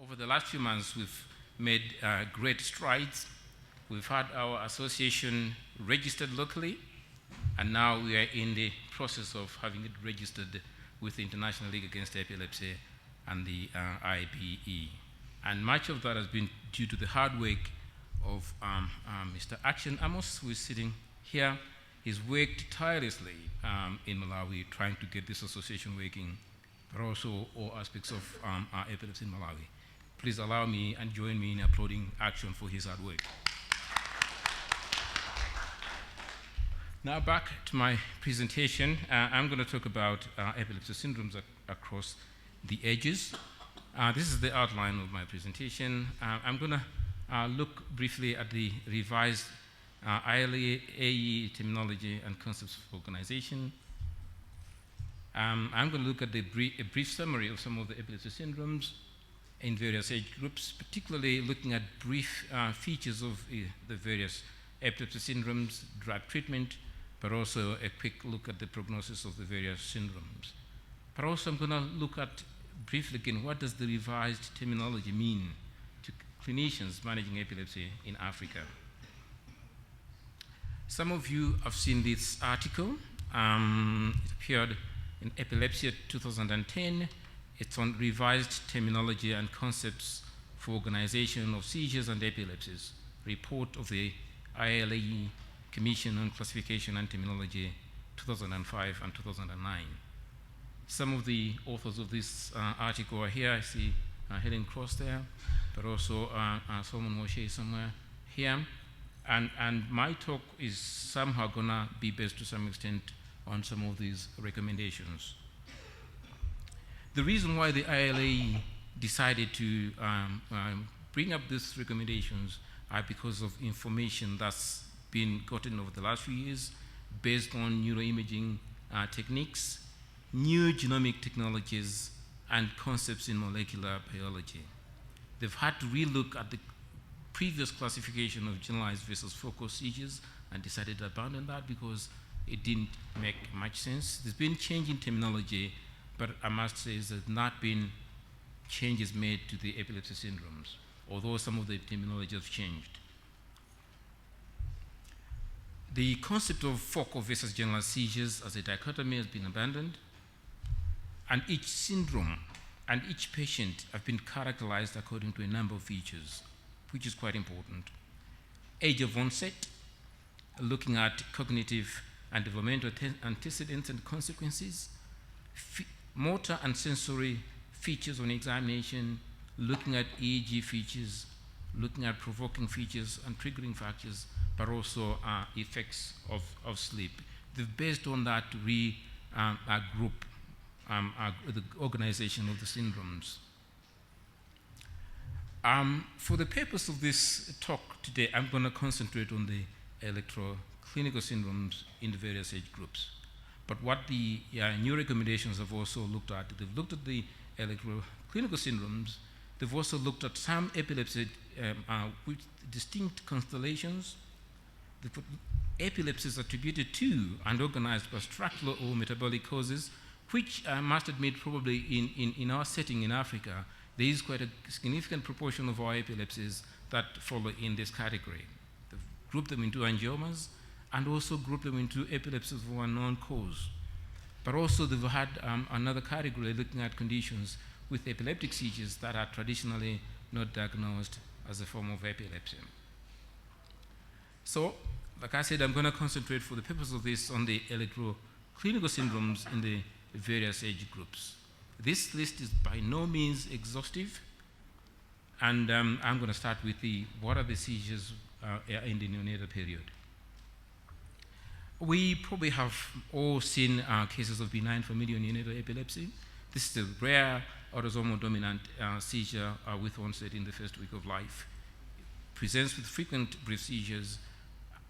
Over the last few months, we've made great strides. We've had our association registered locally, and now we are in the process of having it registered with the International League Against Epilepsy and the IBE. And much of that has been due to the hard work of Mr. Action Amos, who is sitting here. He's worked tirelessly in Malawi trying to get this association working, but also all aspects of epilepsy in Malawi. Please allow me and join me in applauding Action for his hard work. Now back to my presentation. I'm going to talk about epilepsy syndromes across the ages. This is the outline of my presentation. I'm going to look briefly at the revised AE terminology and concepts of organization. I'm going to look at a brief summary of some of the epilepsy syndromes in various age groups, particularly looking at brief features of the various epilepsy syndromes, drug treatment, but also a quick look at the prognosis of the various syndromes. But also I'm going to look at briefly again, what does the revised terminology mean to clinicians managing epilepsy in Africa? Some of you have seen this article. It appeared in Epilepsy 2010. It's on revised terminology and concepts for organization of seizures and epilepsies, report of the ILAE Commission on Classification and Terminology 2005 and 2009. Some of the authors of this article are here. I see Helen Cross there, but also Solomon Moshe somewhere here. And my talk is somehow going to be based to some extent on some of these recommendations. The reason why the ILA decided to bring up these recommendations are because of information that's been gotten over the last few years based on neuroimaging techniques, new genomic technologies, and concepts in molecular biology. They've had to relook at the previous classification of generalized versus focal seizures and decided to abandon that because it didn't make much sense. There's been change in terminology, but I must say there's not been changes made to the epilepsy syndromes, although some of the terminology has changed. The concept of focal versus generalized seizures as a dichotomy has been abandoned, and each syndrome and each patient have been characterized according to a number of features, which is quite important. Age of onset, looking at cognitive and developmental antecedents and consequences, motor and sensory features on examination, looking at EEG features, looking at provoking features and triggering factors, but also effects of sleep. They've based on that to regroup the organization of the syndromes. For the purpose of this talk today, I'm going to concentrate on the electroclinical syndromes in the various age groups. But what the new recommendations have also looked at, they've looked at the electroclinical syndromes. They've also looked at some epilepsy with distinct constellations. They put epilepsies attributed to and organized by structural or metabolic causes, which I must admit probably in our setting in Africa, there is quite a significant proportion of our epilepsies that fall in this category. They've grouped them into angiomas and also grouped them into epilepsies of unknown cause. But also they've had another category looking at conditions with epileptic seizures that are traditionally not diagnosed as a form of epilepsy. So, like I said, I'm going to concentrate for the purpose of this on the electroclinical syndromes in the various age groups. This list is by no means exhaustive, and I'm going to start with what are the seizures in the neonatal period. We probably have all seen cases of benign familial neonatal epilepsy. This is a rare autosomal dominant seizure with onset in the first week of life. Presents with frequent brief seizures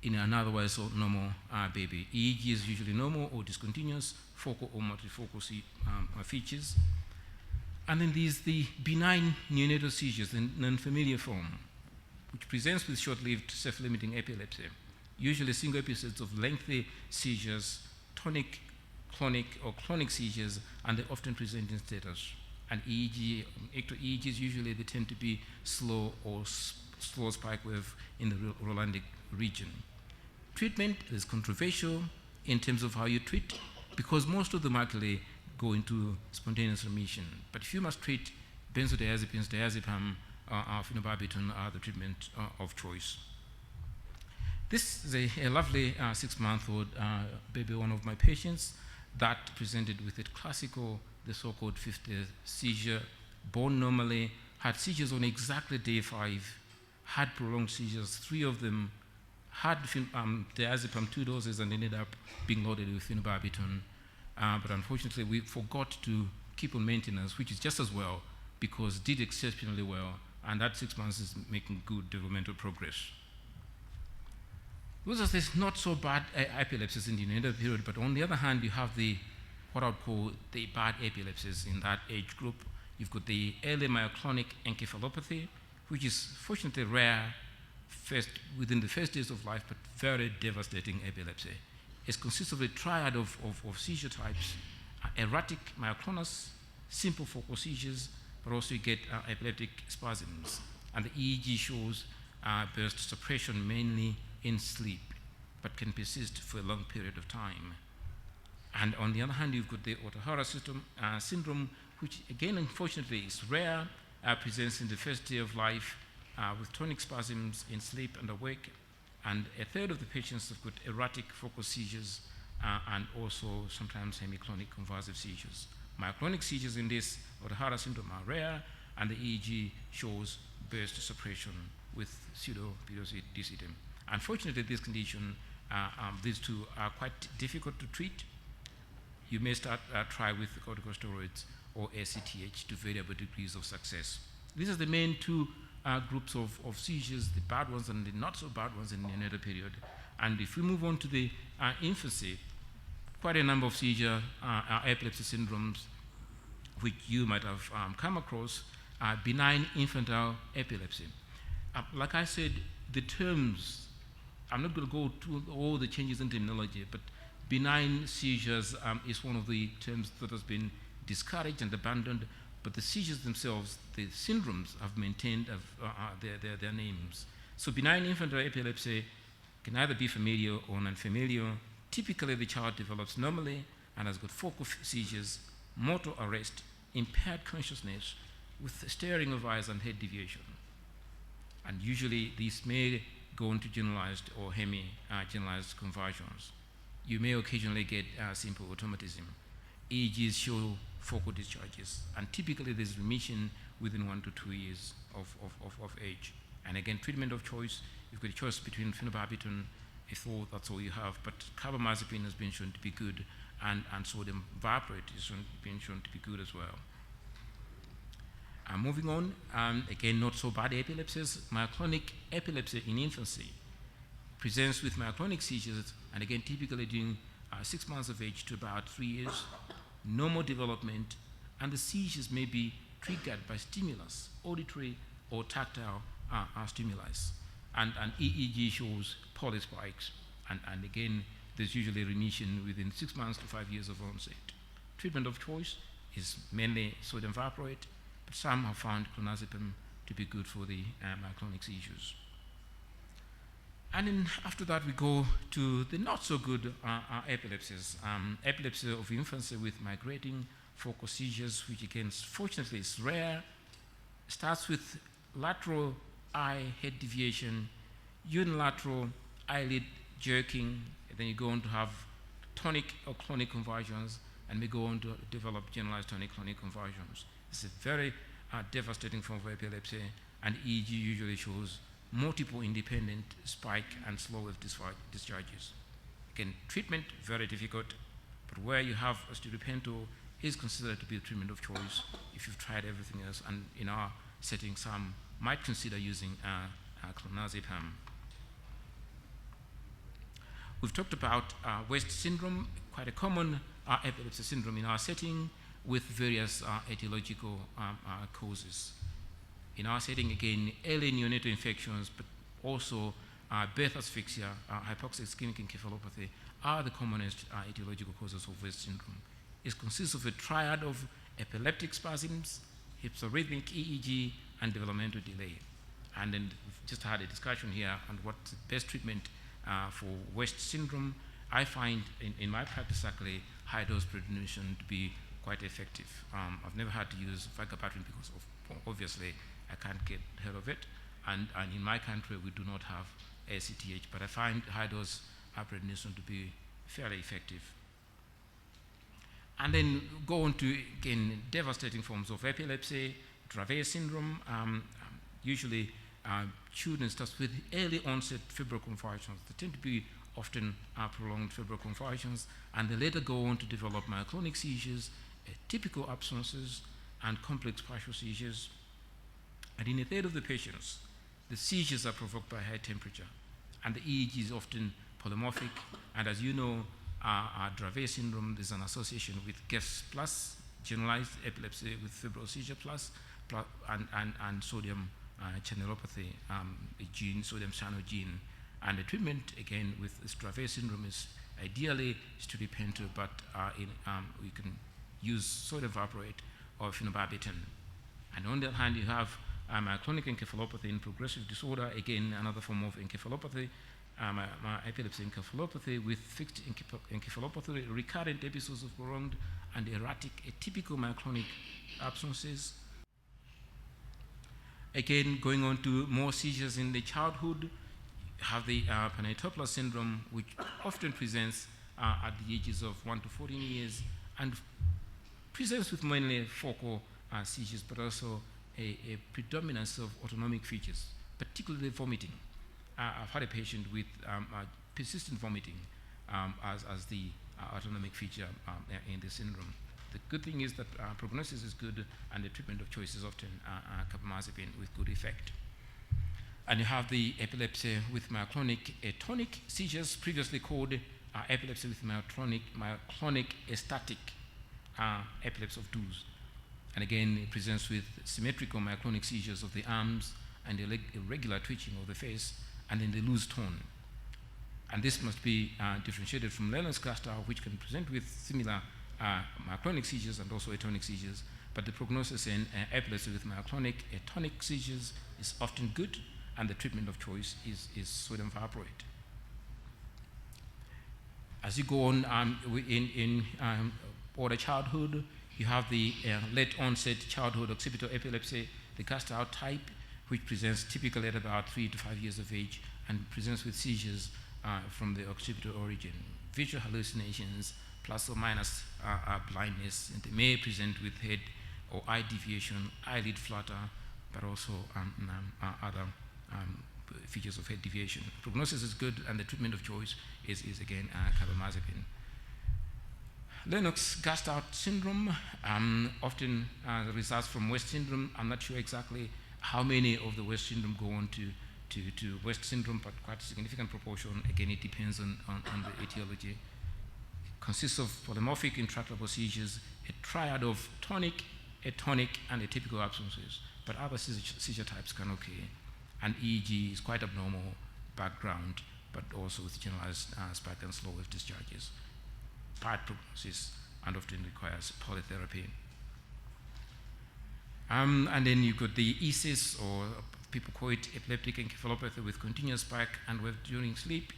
in an otherwise normal baby. EEG is usually normal or discontinuous, focal or multifocal features. And then there's the benign neonatal seizures, the non-familiar form, which presents with short-lived self-limiting epilepsy, usually single episodes of lengthy seizures, tonic, clonic, or clonic seizures, and they often present in status. And EEG, ecto EEGs usually they tend to be slow or slow spike wave in the Rolandic region. Treatment is controversial in terms of how you treat, because most of them actually go into spontaneous remission. But if you must treat, benzodiazepines, diazepam, phenobarbital are the treatment of choice. This is a lovely 6-month-old baby, one of my patients, that presented with a classical, the so-called 50th seizure, born normally, had seizures on exactly day 5, had prolonged seizures, 3 of them, had diazepam 2 doses and ended up being loaded with phenobarbital. But unfortunately, we forgot to keep on maintenance, which is just as well, because did exceptionally well, and that 6 months is making good developmental progress. Those are these not so bad epilepsies in the neonatal period, but on the other hand, you have what I would call the bad epilepsies in that age group. You've got the early myoclonic encephalopathy, which is fortunately rare within the first days of life, but very devastating epilepsy. It consists of a triad of seizure types: erratic myoclonus, simple focal seizures, but also you get epileptic spasms. And the EEG shows burst suppression mainly in sleep, but can persist for a long period of time. And on the other hand, you've got the Ohtahara syndrome, which again, unfortunately, is rare, presents in the first day of life with tonic spasms in sleep and awake. And a third of the patients have got erratic focal seizures and also sometimes hemiclonic convulsive seizures. Myoclonic seizures in this Ohtahara syndrome are rare, and the EEG shows burst suppression with pseudo-periodicity. Unfortunately, this condition, these two are quite difficult to treat. You may try with corticosteroids or ACTH to variable degrees of success. These are the main 2 groups of seizures, the bad ones and the not so bad ones in the neonatal period. And if we move on to the infancy, quite a number of seizure epilepsy syndromes which you might have come across, benign infantile epilepsy. Like I said, the terms, I'm not going to go to all the changes in terminology, but benign seizures is one of the terms that has been discouraged and abandoned, but the seizures themselves, the syndromes, have maintained their names. So benign infantile epilepsy can either be familial or non-familial. Typically, the child develops normally and has got focal seizures, motor arrest, impaired consciousness, with staring of eyes and head deviation. And usually, these may go into generalized or generalized conversions. You may occasionally get simple automatism. EEGs show focal discharges, and typically there's remission within 1 to 2 years of age. And again, treatment of choice, you've got a choice between phenobarbital, if that's all you have, but carbamazepine has been shown to be good, and sodium valproate is been shown to be good as well. Moving on, again, not so bad epilepsies. Myoclonic epilepsy in infancy presents with myoclonic seizures, and again, typically during 6 months of age to about 3 years, normal development, and the seizures may be triggered by stimulus, auditory or tactile stimuli. And EEG shows polyspikes, and again, there's usually remission within 6 months to 5 years of onset. Treatment of choice is mainly sodium valproate, but some have found clonazepam to be good for the myoclonic seizures. And then after that, we go to the not so good epilepsies. Epilepsy of infancy with migrating focal seizures, which again, fortunately, is rare. Starts with lateral eye head deviation, unilateral eyelid jerking, and then you go on to have tonic or clonic conversions, and may go on to develop generalized tonic-clonic conversions. It's a very devastating form of epilepsy, and EEG usually shows multiple independent spike and slow wave discharges. Again, treatment, very difficult, but where you have osteopental is considered to be the treatment of choice if you've tried everything else, and in our setting, some might consider using clonazepam. We've talked about West syndrome, quite a common epilepsy syndrome in our setting with various etiological causes. In our setting, again, early neonatal infections, but also birth asphyxia, hypoxic ischemic encephalopathy are the commonest etiological causes of West syndrome. It consists of a triad of epileptic spasms, hypsorhythmic EEG, and developmental delay. And then we've just had a discussion here on what's the best treatment for West syndrome. I find in my practice actually high-dose prednisone to be quite effective. I've never had to use vigabatrin because obviously I can't get rid of it. And in my country we do not have ACTH, but I find high-dose prednisone to be fairly effective. And then go on to, again, devastating forms of epilepsy, Dravet syndrome. Usually children start with early onset febrile convulsions. They tend to be often prolonged febrile convulsions, and they later go on to develop myoclonic seizures, typical absences, and complex partial seizures. And in a third of the patients, the seizures are provoked by high temperature, and the EEG is often polymorphic. And as you know, Dravet syndrome, there's an association with GES plus, generalized epilepsy with febrile seizure plus and sodium channelopathy, a gene, sodium channel gene. And the treatment, again, with this Dravet syndrome is ideally stiripento, but we can use sodium valproate or phenobarbital. And on the other hand, you have myoclonic encephalopathy in progressive disorder, again, another form of encephalopathy, epilepsy encephalopathy with fixed encephalopathy, recurrent episodes of prolonged and erratic atypical myoclonic absences. Again, going on to more seizures in the childhood, have the Panaytopoulos syndrome, which often presents at the ages of 1 to 14 years and presents with mainly focal seizures, but also a predominance of autonomic features, particularly vomiting. I've had a patient with persistent vomiting as the autonomic feature in the syndrome. The good thing is that prognosis is good, and the treatment of choice is often carbamazepine with good effect. And you have the epilepsy with myoclonic atonic seizures, previously called epilepsy with myoclonic ecstatic epilepsy of Douze. And again, it presents with symmetrical myoclonic seizures of the arms and irregular twitching of the face, and then they lose tone. And this must be differentiated from Lennox cluster, which can present with similar myoclonic seizures and also atonic seizures. But the prognosis in epilepsy with myoclonic atonic seizures is often good, and the treatment of choice is sodium valproate. As you go on in older childhood, you have the late onset childhood occipital epilepsy, the cast out type, which presents typically at about 3 to 5 years of age and presents with seizures from the occipital origin, visual hallucinations, plus or minus blindness, and they may present with head or eye deviation, eyelid flutter, but also other features of head deviation. Prognosis is good, and the treatment of choice is again carbamazepine. Lennox-Gastaut syndrome often results from West syndrome. I'm not sure exactly how many of the West syndrome go on to West syndrome, but quite a significant proportion. Again, it depends on the etiology. It consists of polymorphic intractable seizures, a triad of tonic, atonic, and atypical absences, but other seizure types can occur. And EEG is quite abnormal background, but also with generalized spike and slow wave discharges. Bad prognosis and often requires polytherapy. And then you've got the ESIS, or people call it epileptic encephalopathy with continuous spike and wave during sleep.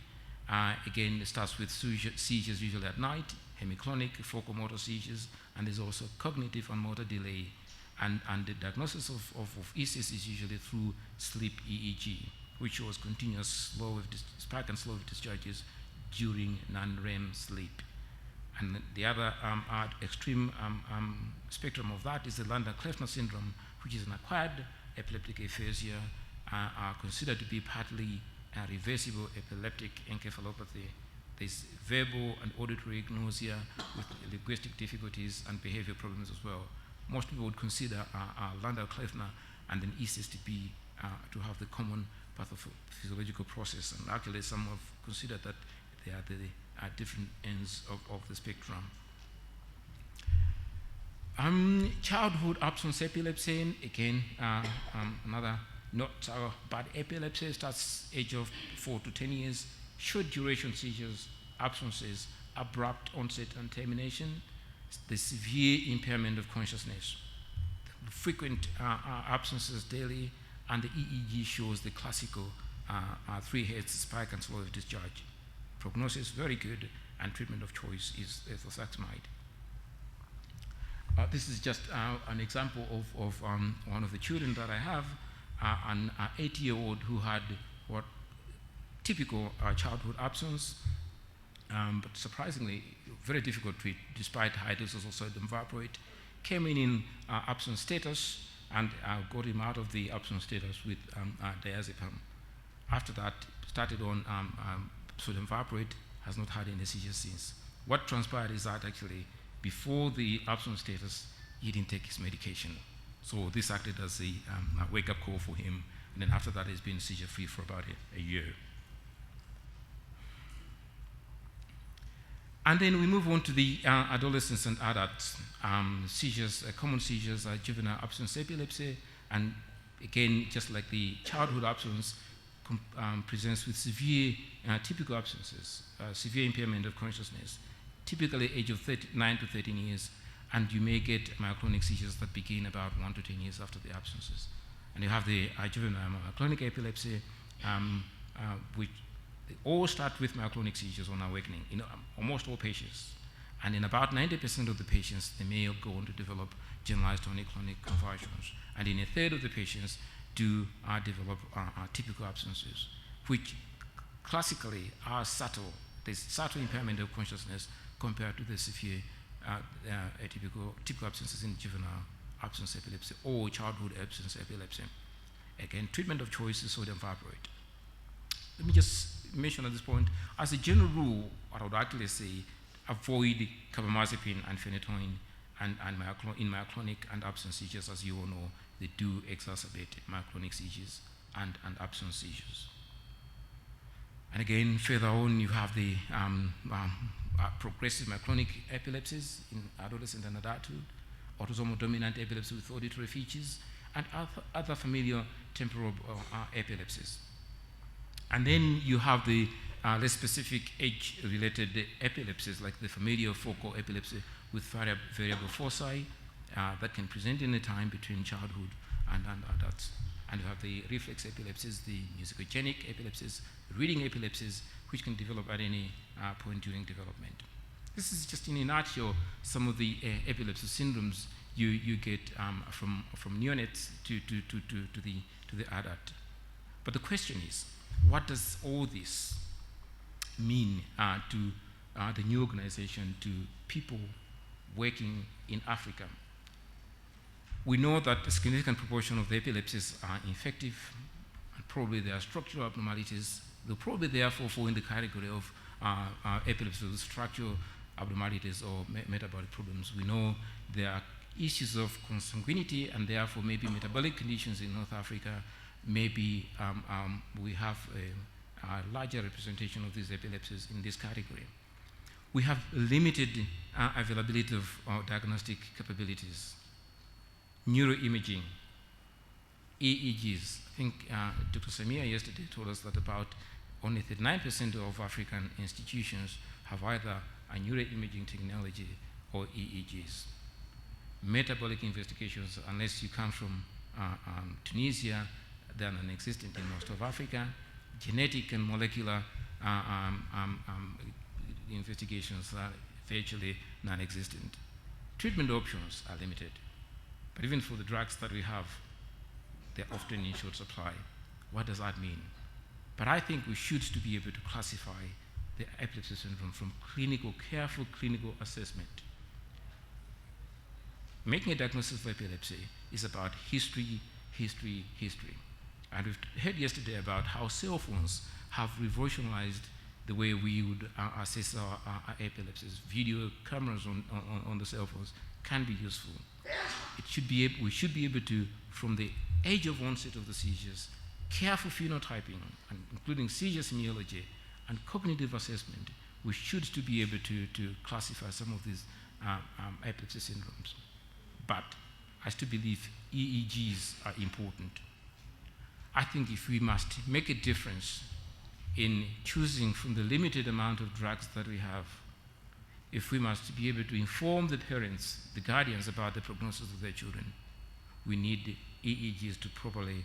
Again, it starts with seizures usually at night, hemiclonic, focal motor seizures, and there's also cognitive and motor delay. And the diagnosis of ESIS is usually through sleep EEG, which shows continuous slow wave spike and slow wave discharges during non-REM sleep. And the other extreme spectrum of that is the Landau-Kleffner syndrome, which is an acquired epileptic aphasia, considered to be partly reversible epileptic encephalopathy. There's verbal and auditory nausea with linguistic difficulties and behavior problems as well. Most people would consider Landau-Kleffner and then ESIS to have the common pathophysiological process, and actually some have considered that they are the different ends of the spectrum. Childhood absence epilepsy, again, another not so bad epilepsy, starts age of 4 to 10 years, short duration seizures, absences, abrupt onset and termination, the severe impairment of consciousness, the frequent absences daily, and the EEG shows the classical 3 Hz spike and slow discharge. Prognosis very good, and treatment of choice is ethosuximide. This is just an example of one of the children that I have, an 8-year-old who had what typical childhood absence, but surprisingly very difficult to treat despite high doses of sodium valproate. Came in absence status, and got him out of the absence status with diazepam. After that, started on sodium valproate, has not had any seizures since. What transpired is that actually before the absence status, he didn't take his medication. So this acted as a wake-up call for him, and then after that he's been seizure-free for about a year. And then we move on to the adolescents and adults. Seizures, common seizures are juvenile absence epilepsy, and again, just like the childhood absence, presents with severe typical absences, severe impairment of consciousness, typically age of 9 to 13 years, and you may get myoclonic seizures that begin about 1 to 10 years after the absences. And you have the juvenile myoclonic epilepsy, which they all start with myoclonic seizures on awakening in almost all patients. And in about 90% of the patients, they may go on to develop generalized tonic-clonic convulsions. And in a third of the patients do develop typical absences, which classically are subtle. There's subtle impairment of consciousness compared to the severe typical absences in juvenile absence epilepsy or childhood absence epilepsy. Again, treatment of choice is sodium valproate. Let me just mention at this point, as a general rule, what I would actually say, avoid carbamazepine and phenytoin in myoclonic and absence seizures. As you all know, they do exacerbate myoclonic seizures and absence seizures. And again, further on, you have the progressive myoclonic epilepsies in adolescent and adulthood, autosomal dominant epilepsy with auditory features, and other familial temporal epilepsies. And then you have the less specific age-related epilepsies, like the familial focal epilepsy with variable foci that can present in a time between childhood and adults. And you have the reflex epilepsies, the musicogenic epilepsies, reading epilepsies, which can develop at any point during development. This is just in a nutshell some of the epilepsy syndromes you get from neonates to the adult. But the question is, what does all this mean to the new organization, to people working in Africa? We know that a significant proportion of the epilepsies are infective, and probably there are structural abnormalities. They'll probably therefore fall in the category of epilepsy with structural abnormalities or metabolic problems. We know there are issues of consanguinity and therefore maybe metabolic conditions in North Africa. Maybe we have a larger representation of these epilepsies in this category. We have limited availability of diagnostic capabilities. Neuroimaging, EEGs. I think Dr. Samia yesterday told us that about only 39% of African institutions have either a neuroimaging technology or EEGs. Metabolic investigations, unless you come from Tunisia, they are non-existent in most of Africa. Genetic and molecular investigations are virtually non-existent. Treatment options are limited. But even for the drugs that we have, they're often in short supply. What does that mean? But I think we should to be able to classify the epilepsy syndrome from careful clinical assessment. Making a diagnosis of epilepsy is about history. And we've heard yesterday about how cell phones have revolutionized the way we would assess our epilepsies. Video cameras on the cell phones can be useful. We should be able to, from the age of onset of the seizures, careful phenotyping, including seizure semiology and cognitive assessment, we should to be able to classify some of these epilepsy syndromes. But I still believe EEGs are important. I think if we must make a difference in choosing from the limited amount of drugs that we have, if we must be able to inform the parents, the guardians about the prognosis of their children, we need EEGs to properly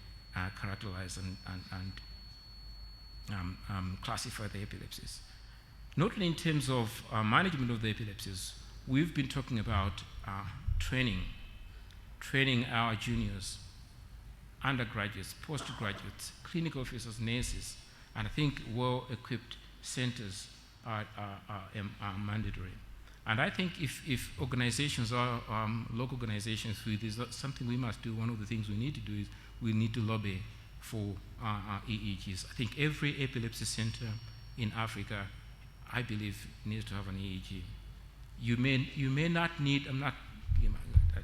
characterize and classify the epilepsies. Not only in terms of management of the epilepsies, we've been talking about training our juniors, undergraduates, postgraduates, clinical officers, nurses, and I think well-equipped centers are mandatory. And I think if organizations are local organizations, this is something we must do. One of the things we need to do is we need to lobby for EEGs. I think every epilepsy center in Africa, I believe, needs to have an EEG. You may not need, I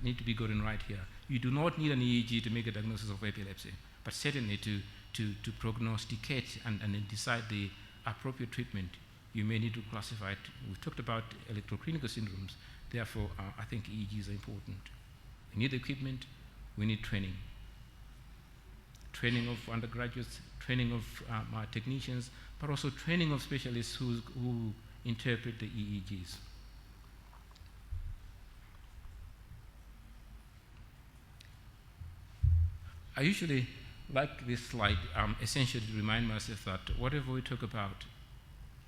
need to be good and right here. You do not need an EEG to make a diagnosis of epilepsy, but certainly to prognosticate and then decide the appropriate treatment, you may need to classify it. We've talked about electroclinical syndromes. Therefore, I think EEGs are important. We need equipment. We need training. Training of undergraduates, training of technicians, but also training of specialists who interpret the EEGs. I usually like this slide, essentially to remind myself that whatever we talk about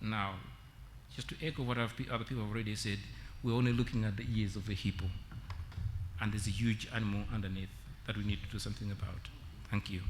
now, just to echo what other people have already said, we're only looking at the ears of a hippo, and there's a huge animal underneath that we need to do something about. Thank you.